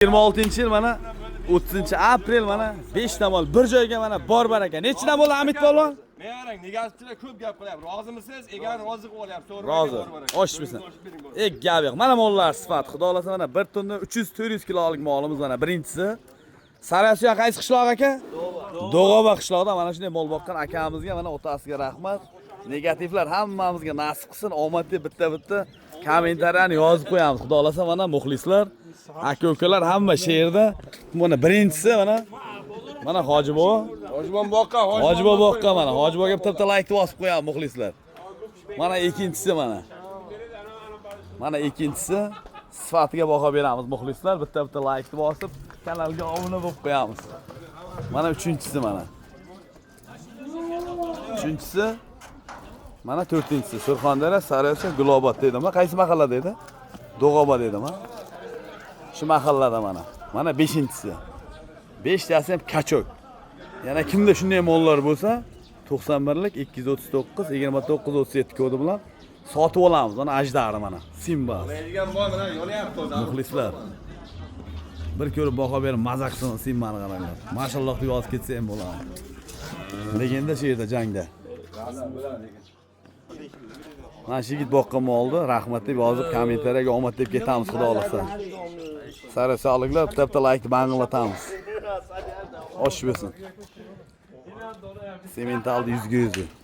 26-yil mana 30-aprel mana 5 ta mol bir joyga mana bor baraka. Nechta bo'ldi Hamid polvon? Men qarang, negachilar ko'p gap qilyapti. Rozimisiz? Egani rozi qilib olyapti. Rozi. Oshmisan. Gap yo'q. Mana mollar sifat. Xudo xolasa mana 1 tonna 300-400 kilolik molimiz mana birinchisi. Sarasiya qaysi qishloq aka? Do'g'ova qishlog'ida mana shunday mol boqqan akamizga mana otasiga rahmat. Negativlar hammamizga nasib qilsin. Omad deb bitta-bitta kommentariyani yozib qo'yamiz. Xudo xolasa mana muxlislar, aka-ukalar hamma she'rda. Mana birinchisi mana Hojibobo. Hojibobo boqqan, Hojibobo boqqan mana. Hojiboboga bitta laykni bosib qo'yamiz muxlislar. Mana ikkinchisi mana. Mana ikkinchisi sifatiga baho beramiz muxlislar. Bitta laykni bosib kanalga obuna bo'lib qo'yamiz. Mana uchinchisi mana. Uchinchisi mana to'rtinchisi Surxondaryo, Sariosiyo, Gulobod dedim. Qaysi mahallada edi? Do'g'obod dedim. Shu mahallada mana. Mana 5-inchisi. 5tasi ham kachok. Yana kimda shunday mollar bo'lsa, 91lik 239 29 37 kodi bilan sotib olamiz. Mana ajdari mana. Simba. Degan boy bilan yo'layapti o'zi. Muxlislar. Bir ko'rib baho berib maza qilsin Simbani qaranglar. Mashalloh deb yozib ketsa ham bo'ladi. Legenda shu yerda jangda. Mana shu yigit boqqan moldi, rahmat deb yozib kommentariyaga omad deb ketamiz xudo xolasa. Sariosiyoliklar bitta laykni banglatamiz. Osh bo'lsin. Sementaldi 100 ga 100.